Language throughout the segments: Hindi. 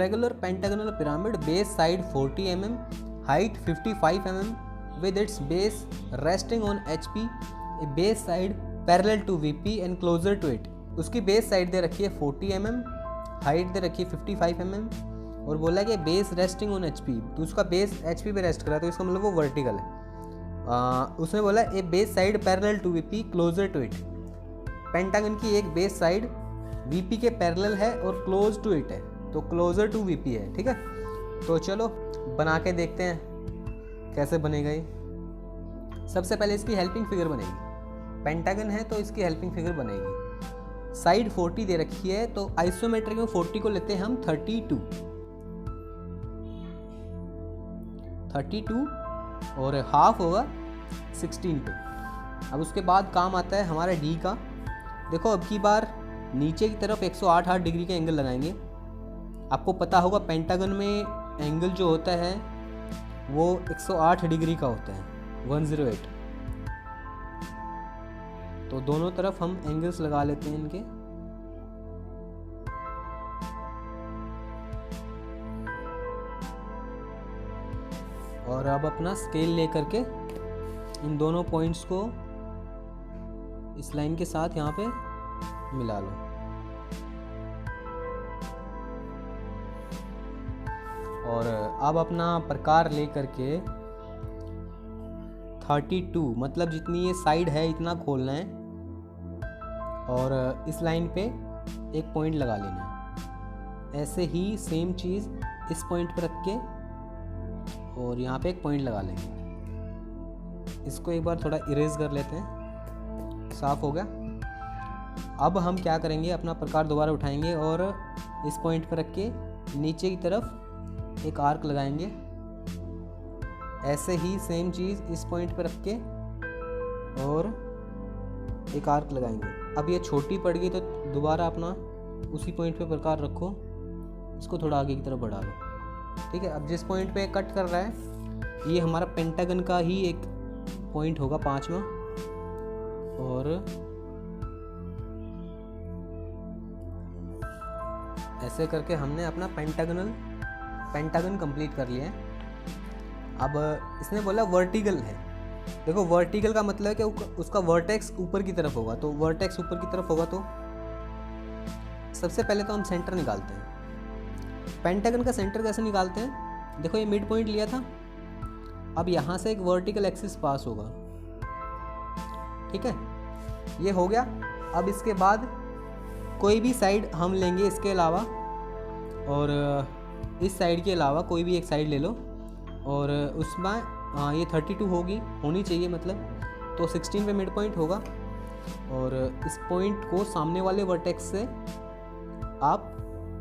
irregular pentagonal pyramid, base side 40 mm, height 55 mm, with its base resting on HP, a base side parallel to VP and closer to it. उसकी बेस साइड दे रखी है 40 mm, हाइट दे रखी है 55 mm और बोला कि बेस रेस्टिंग ऑन HP, तो उसका बेस HP पे रेस्ट करा तो इसका मतलब वो वर्टिकल है। उसने बोला a base side parallel to VP closer to it, pentagon की एक बेस साइड VP के पैरेलल है और क्लोज टू इट है, तो क्लोजर टू VP है। ठीक है, तो चलो बना के देखते हैं कैसे बनेगा ये। सबसे पहले इसकी हेल्पिंग फिगर बनेगी, पेंटागन है तो इसकी हेल्पिंग फिगर बनेगी। साइड 40 दे रखी है तो आइसोमेट्रिक में 40 को लेते हैं हम 32 और हाफ होगा 16 पे। अब उसके बाद काम आता है हमारा D का। देखो अब की बार नीचे की तरफ 108 डिग्री का एंगल लगाएंगे। आपको पता होगा पेंटागन में एंगल जो होता है वो 108 डिग्री का होता है, 108। तो दोनों तरफ हम एंगल्स लगा लेते हैं इनके। और अब अपना स्केल लेकर के इन दोनों पॉइंट्स को इस लाइन के साथ यहाँ पे मिला लो। और अब अपना प्रकार ले करके 32 मतलब जितनी ये साइड है इतना खोलना है और इस लाइन पे एक पॉइंट लगा लेना है। ऐसे ही सेम चीज़ इस पॉइंट पर रख के और यहाँ पे एक पॉइंट लगा लेंगे। इसको एक बार थोड़ा इरेज कर लेते हैं, साफ हो गया। अब हम क्या करेंगे, अपना प्रकार दोबारा उठाएंगे और इस पॉइंट पर रख के नीचे की तरफ एक आर्क लगाएंगे। ऐसे ही सेम चीज़ इस पॉइंट पर रख के और एक आर्क लगाएंगे। अब ये छोटी पड़ गई तो दोबारा अपना उसी पॉइंट पे प्रकार रखो, इसको थोड़ा आगे की तरफ बढ़ा लो। ठीक है, अब जिस पॉइंट पे कट कर रहा है ये हमारा पेंटागन का ही एक पॉइंट होगा 5वां। और ऐसे करके हमने अपना पेंटागन कंप्लीट कर लिया है। अब इसने बोला वर्टिकल है। देखो वर्टिकल का मतलब है कि उसका वर्टेक्स ऊपर की तरफ होगा, तो वर्टेक्स ऊपर की तरफ होगा तो सबसे पहले तो हम सेंटर निकालते हैं। पेंटागन का सेंटर कैसे निकालते हैं, देखो ये मिड पॉइंट लिया था, अब यहाँ से एक वर्टिकल एक्सिस पास होगा। ठीक है, ये हो गया। अब इसके बाद कोई भी साइड हम लेंगे इसके अलावा, और इस साइड के अलावा कोई भी एक साइड ले लो और उसमें ये 32 होनी चाहिए मतलब, तो 16 पे मिड पॉइंट होगा। और इस पॉइंट को सामने वाले वर्टेक्स से आप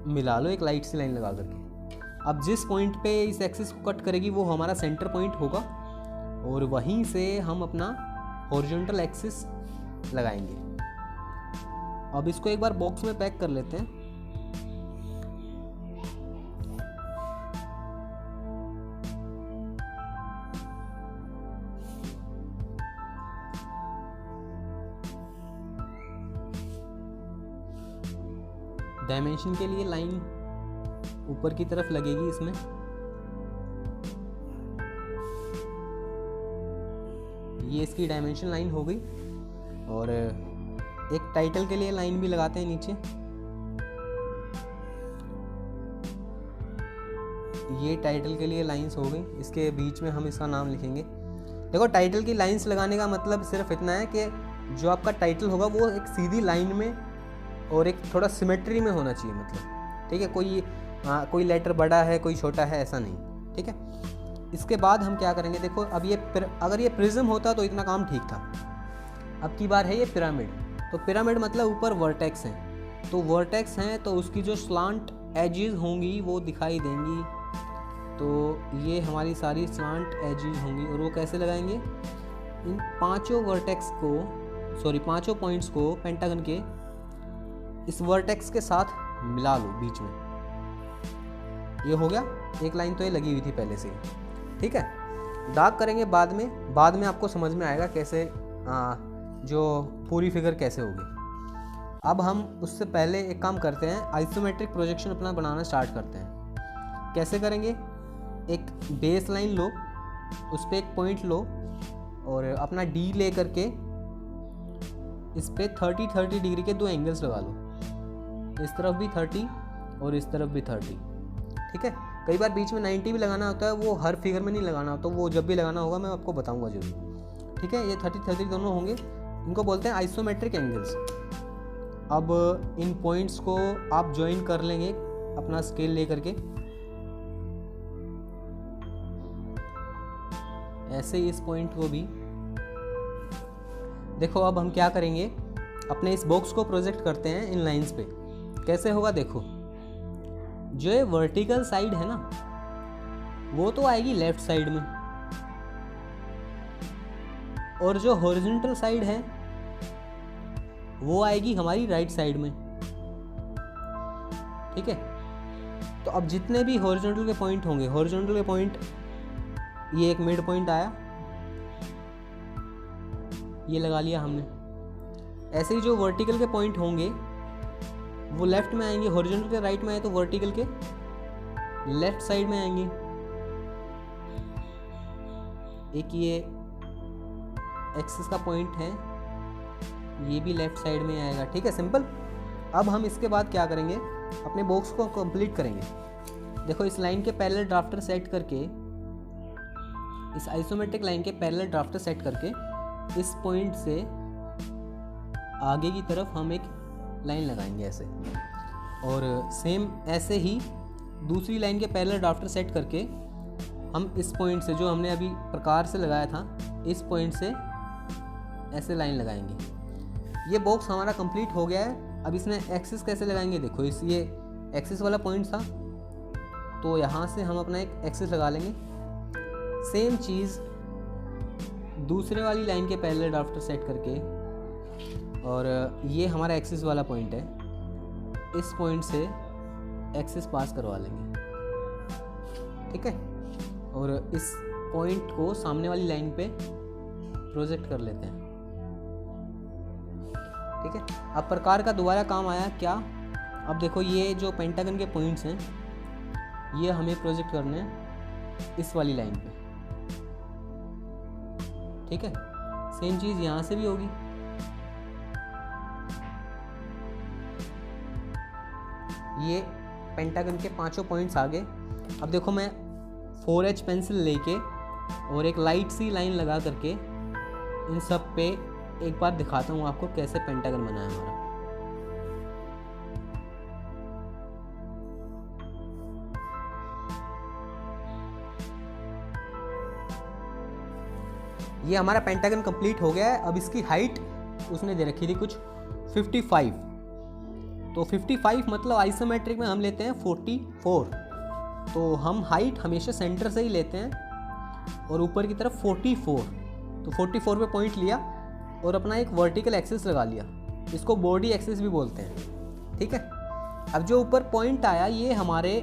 मिला लो एक लाइट सी लाइन लगा करके। अब जिस पॉइंट पे इस एक्सिस को कट करेगी वो हमारा सेंटर पॉइंट होगा और वहीं से हम अपना हॉरिजॉन्टल एक्सिस लगाएंगे। अब इसको एक बार बॉक्स में पैक कर लेते हैं। डायमेंशन के लिए लाइन ऊपर की तरफ लगेगी इसमें। ये इसकी डायमेंशन लाइन हो गई। और एक टाइटल के लिए लाइन भी लगाते हैं नीचे। ये टाइटल के लिए लाइंस हो गई, इसके बीच में हम इसका नाम लिखेंगे। देखो टाइटल की लाइंस लगाने का मतलब सिर्फ इतना है कि जो आपका टाइटल होगा वो एक सीधी लाइन में और एक थोड़ा सिमेट्री में होना चाहिए मतलब। ठीक है, कोई लेटर बड़ा है कोई छोटा है ऐसा नहीं। ठीक है, इसके बाद हम क्या करेंगे, देखो अब ये अगर ये प्रिज्म होता तो इतना काम ठीक था। अब की बार है ये पिरामिड, तो पिरामिड मतलब ऊपर वर्टेक्स हैं, तो वर्टेक्स हैं तो उसकी जो स्लांट एजेस होंगी वो दिखाई देंगी। तो ये हमारी सारी स्लांट एजेस होंगी और वो कैसे लगाएंगे, इन पांचों पॉइंट्स को पेंटागन के इस वर्टेक्स के साथ मिला लो बीच में। ये हो गया, एक लाइन तो ये लगी हुई थी पहले से ही। ठीक है, डार्क करेंगे बाद में आपको समझ में आएगा कैसे जो पूरी फिगर कैसे होगी। अब हम उससे पहले एक काम करते हैं, आइसोमेट्रिक प्रोजेक्शन अपना बनाना स्टार्ट करते हैं। कैसे करेंगे, एक बेस लाइन लो, उस पर एक पॉइंट लो और अपना डी ले करके इस पे 30 डिग्री के 2 एंगल्स लगा लो, इस तरफ भी 30 और इस तरफ भी 30, ठीक है। कई बार बीच में 90 भी लगाना होता है, वो हर फिगर में नहीं लगाना होता, वो जब भी लगाना होगा मैं आपको बताऊंगा जरूर, ठीक है। ये 30 दोनों होंगे, इनको बोलते हैं आइसोमेट्रिक एंगल्स। अब इन पॉइंट्स को आप ज्वाइन कर लेंगे अपना स्केल ले करके, ऐसे इस पॉइंट को भी देखो। अब हम क्या करेंगे, अपने इस बॉक्स को प्रोजेक्ट करते हैं इन लाइंस पे। कैसे होगा देखो, जो ये वर्टिकल साइड है ना वो तो आएगी लेफ्ट साइड में, और जो हॉरिजॉन्टल साइड है वो आएगी हमारी राइट साइड में, ठीक है। तो अब जितने भी हॉरिजॉन्टल के पॉइंट होंगे, हॉरिजॉन्टल के पॉइंट, ये एक मिड पॉइंट आया, ये लगा लिया हमने। ऐसे ही जो वर्टिकल के पॉइंट होंगे वो लेफ्ट में आएंगे, हॉरिजॉन्टल के राइट में आए तो वर्टिकल के लेफ्ट साइड में आएंगे। एक ये एक्सिस का पॉइंट है, ये भी लेफ्ट साइड में आएगा, ठीक है, सिंपल। अब हम इसके बाद क्या करेंगे, अपने बॉक्स को कंप्लीट करेंगे। देखो इस लाइन के पैरेलल ड्राफ्टर सेट करके, इस आइसोमेट्रिक लाइन के पैरेलल ड्राफ्टर सेट करके इस पॉइंट से आगे की तरफ हम एक लाइन लगाएंगे ऐसे, और सेम ऐसे ही दूसरी लाइन के पैरेलल ड्राफ्टर सेट करके हम इस पॉइंट से, जो हमने अभी प्रकार से लगाया था, इस पॉइंट से ऐसे लाइन लगाएंगे। ये बॉक्स हमारा कंप्लीट हो गया है। अब इसमें एक्सिस कैसे लगाएंगे देखो, इस ये एक्सिस वाला पॉइंट था तो यहाँ से हम अपना एक एक्सिस लगा लेंगे। सेम चीज़ दूसरे वाली लाइन के पैरेलल ड्राफ्टर सेट करके, और ये हमारा एक्सिस वाला पॉइंट है, इस पॉइंट से एक्सिस पास करवा लेंगे, ठीक है। और इस पॉइंट को सामने वाली लाइन पे प्रोजेक्ट कर लेते हैं, ठीक है। अब प्रकार का दोबारा काम आया क्या, अब देखो ये जो पेंटागन के पॉइंट्स हैं ये हमें प्रोजेक्ट करने हैं इस वाली लाइन पे, ठीक है। सेम चीज़ यहाँ से भी होगी। ये पेंटागन के 5 पॉइंट्स आ गए। अब देखो मैं 4H पेंसिल लेके और एक लाइट सी लाइन लगा करके इन सब पे एक बार दिखाता हूँ आपको कैसे पेंटागन बना है हमारा। ये हमारा पेंटागन कंप्लीट हो गया है। अब इसकी हाइट उसने दे रखी थी कुछ 55, तो 55 मतलब आइसोमेट्रिक में हम लेते हैं 44, तो हम हाइट हमेशा सेंटर से ही लेते हैं और ऊपर की तरफ 44, तो 44 पे पॉइंट लिया और अपना एक वर्टिकल एक्सिस लगा लिया, इसको बॉडी एक्सिस भी बोलते हैं, ठीक है। अब जो ऊपर पॉइंट आया ये हमारे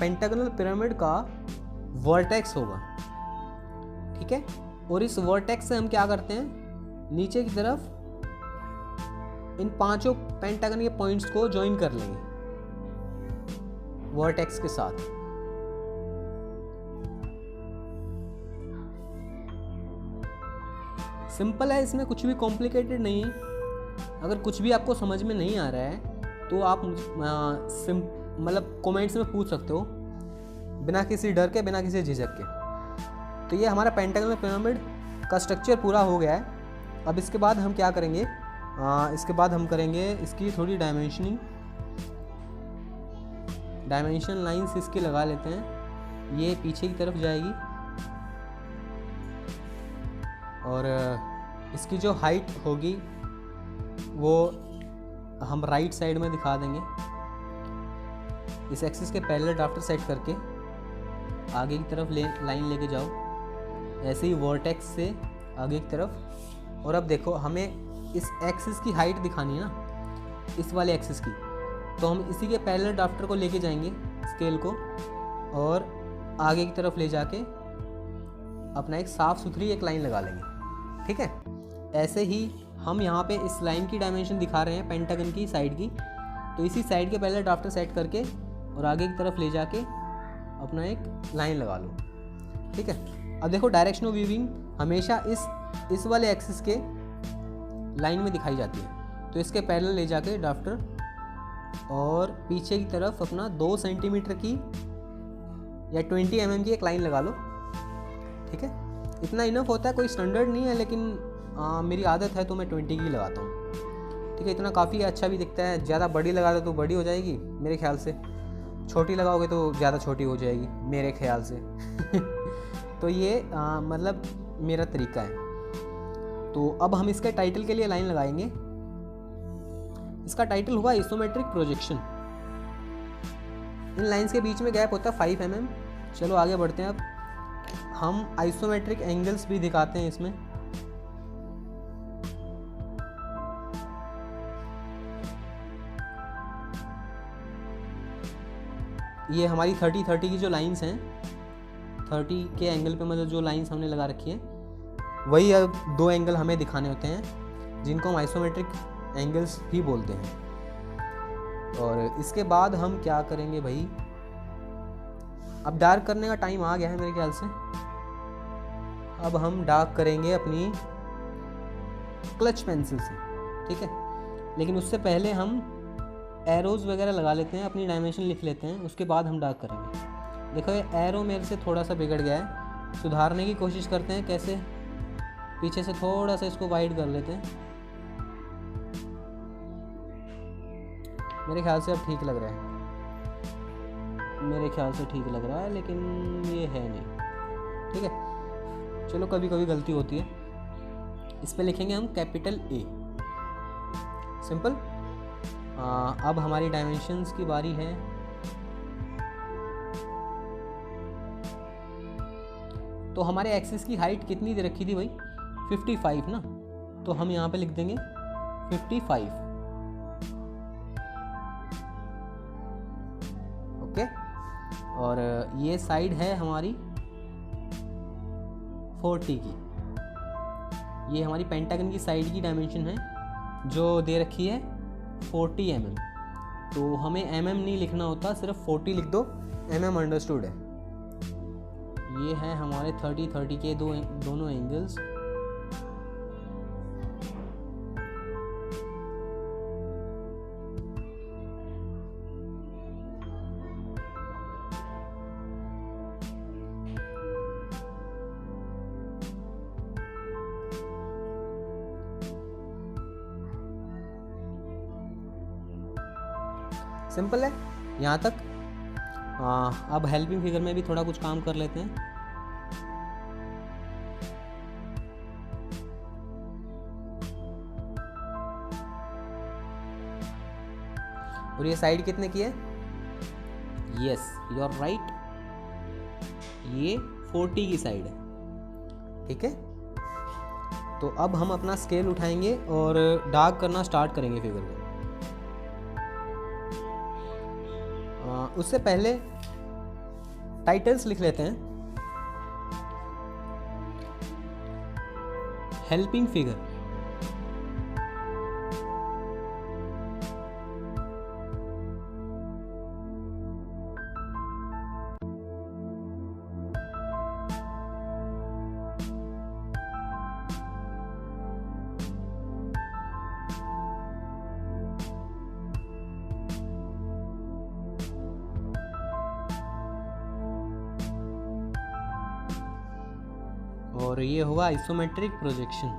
पेंटागनल पिरामिड का वर्टेक्स होगा, ठीक है। और इस वर्टेक्स से हम क्या करते हैं, नीचे की तरफ इन 5 पेंटागन के पॉइंट्स को ज्वाइन कर लेंगे वर्टेक्स के साथ। सिंपल है, इसमें कुछ भी कॉम्प्लिकेटेड नहीं है। अगर कुछ भी आपको समझ में नहीं आ रहा है तो आप मतलब कमेंट्स में पूछ सकते हो, बिना किसी डर के, बिना किसी झिझक के। तो ये हमारा पेंटागनल पिरामिड का स्ट्रक्चर पूरा हो गया है। अब इसके बाद हम क्या करेंगे, इसके बाद हम करेंगे इसकी थोड़ी डायमेंशनिंग, डायमेंशन लाइंस इसकी लगा लेते हैं। ये पीछे की तरफ जाएगी और इसकी जो हाइट होगी वो हम राइट साइड में दिखा देंगे। इस एक्सिस के पैरेलल ड्राफ्टर सेट करके आगे की तरफ लाइन लेके जाओ, ऐसे ही वर्टेक्स से आगे की तरफ। और अब देखो हमें इस एक्सिस की हाइट दिखानी है ना, इस वाले एक्सिस की, तो हम इसी के पैरेलल ड्राफ्टर को लेके जाएंगे स्केल को और आगे की तरफ ले जाके अपना एक साफ़ सुथरी एक लाइन लगा लेंगे, ठीक है। ऐसे ही हम यहाँ पे इस लाइन की डायमेंशन दिखा रहे हैं पेंटागन की साइड की, तो इसी साइड के पैरेलल ड्राफ्टर सेट करके और आगे की तरफ ले जाके अपना एक लाइन लगा लो, ठीक है। अब देखो डायरेक्शन ऑफ वीविंग हमेशा इस वाले एक्सिस के लाइन में दिखाई जाती है, तो इसके पैरेलल ले जाके ड्राफ्टर और पीछे की तरफ अपना 2 सेंटीमीटर की या 20 mm की एक लाइन लगा लो, ठीक है। इतना इनफ होता है, कोई स्टैंडर्ड नहीं है, लेकिन मेरी आदत है तो मैं 20 की लगाता हूँ, ठीक है। इतना काफ़ी अच्छा भी दिखता है। ज़्यादा बड़ी लगा दो तो बड़ी हो जाएगी मेरे ख्याल से, छोटी लगाओगे तो ज़्यादा छोटी हो जाएगी मेरे ख्याल से तो ये मतलब मेरा तरीका है। तो अब हम इसके टाइटल के लिए लाइन लगाएंगे। इसका टाइटल होगा आइसोमेट्रिक प्रोजेक्शन। इन लाइंस के बीच में गैप होता है 5 mm। चलो आगे बढ़ते हैं। अब हम आइसोमेट्रिक एंगल्स भी दिखाते हैं इसमें। ये हमारी 30-30 की जो लाइंस हैं, 30 के एंगल पे मतलब जो लाइंस हमने लगा रखी हैं, वही अब 2 एंगल हमें दिखाने होते हैं जिनको हम आइसोमेट्रिक एंगल्स भी बोलते हैं। और इसके बाद हम क्या करेंगे भाई, अब डार्क करने का टाइम आ गया है मेरे ख्याल से। अब हम डार्क करेंगे अपनी क्लच पेंसिल से, ठीक है। लेकिन उससे पहले हम एरोज़ वगैरह लगा लेते हैं, अपनी डायमेंशन लिख लेते हैं, उसके बाद हम डार्क करेंगे। देखो ये एरो मेरे से थोड़ा सा बिगड़ गया है, सुधारने की कोशिश करते हैं। कैसे, पीछे से थोड़ा सा इसको वाइड कर लेते हैं। मेरे ख्याल से अब ठीक लग रहा है, मेरे ख्याल से ठीक लग रहा है, लेकिन ये है नहीं, ठीक है। चलो कभी कभी गलती होती है। इस पे लिखेंगे हम कैपिटल A, सिंपल। अब हमारी डायमेंशंस की बारी है। तो हमारे एक्सिस की हाइट कितनी दे रखी थी भाई, 55 ना, तो हम यहाँ पे लिख देंगे 55, ओके। और ये साइड है हमारी 40 की, ये हमारी पेंटागन की साइड की डायमेंशन है जो दे रखी है 40 mm। तो हमें mm नहीं लिखना होता, सिर्फ 40 लिख दो, mm अंडरस्टूड है। ये है हमारे 30-30 के दोनों एंगल्स। सिंपल है यहाँ तक। अब हेल्पिंग फिगर में भी थोड़ा कुछ काम कर लेते हैं। और ये साइड कितने की है, यस यू आर राइट, ये 40 की साइड है, ठीक है। तो अब हम अपना स्केल उठाएंगे और डार्क करना स्टार्ट करेंगे फिगर को। उससे पहले टाइटल्स लिख लेते हैं। हेल्पिंग फिगर, और ये होगा isometric projection.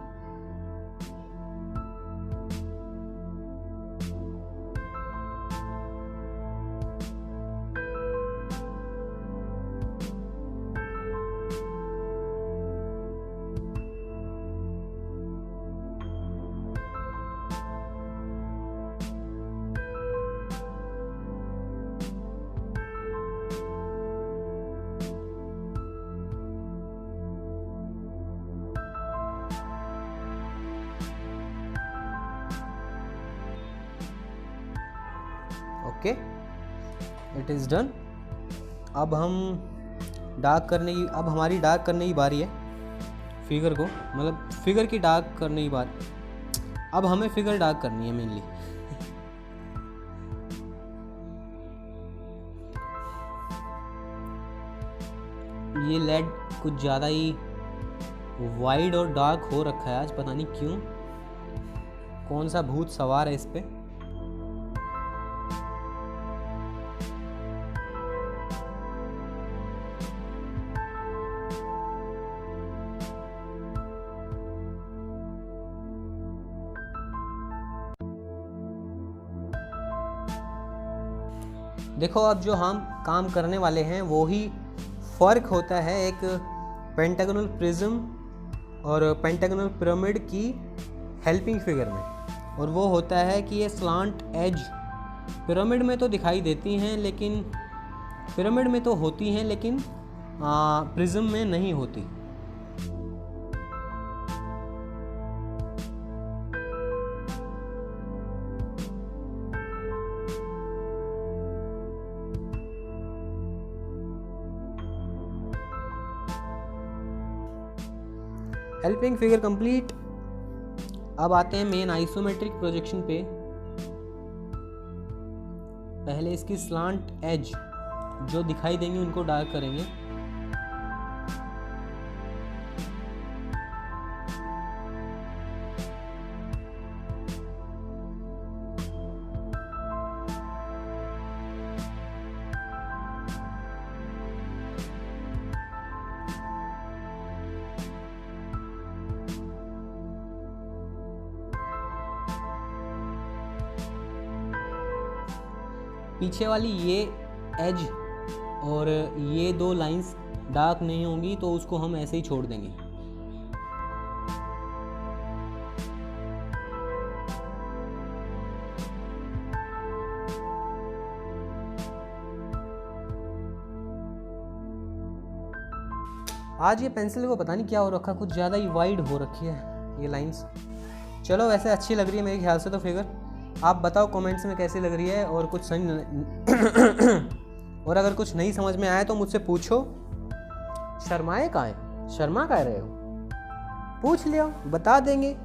Okay, it is done. अब हम अब हमारी डार्क करने की बारी है फिगर को, मतलब फिगर की डार्क करने की बारी। अब हमें फिगर डार्क करनी है मेनली। ये लेड कुछ ज़्यादा ही वाइड और डार्क हो रखा है आज, पता नहीं क्यों। कौन सा भूत सवार है इस पे। देखो अब जो हम काम करने वाले हैं वो ही फ़र्क होता है एक पेंटागोनल प्रिज्म और पेंटागोनल पिरामिड की हेल्पिंग फिगर में, और वो होता है कि ये स्लांट एज पिरामिड में तो दिखाई देती हैं, लेकिन पिरामिड में तो होती हैं लेकिन प्रिज्म में नहीं होती। Helping figure complete. अब आते हैं मेन आइसोमेट्रिक प्रोजेक्शन पे। पहले इसकी स्लांट एज जो दिखाई देंगे उनको डार्क करेंगे। पीछे वाली ये एज और ये दो लाइंस डार्क नहीं होंगी तो उसको हम ऐसे ही छोड़ देंगे। आज ये पेंसिल को पता नहीं क्या हो रखा, कुछ ज़्यादा ही वाइड हो रखी है ये लाइंस। चलो वैसे अच्छी लग रही है मेरे ख्याल से तो फिगर। आप बताओ कमेंट्स में कैसी लग रही है, और कुछ सही और अगर कुछ नहीं समझ में आए तो मुझसे पूछो। शर्माए कहाँ है, शर्मा कह रहे हो, पूछ लिया बता देंगे।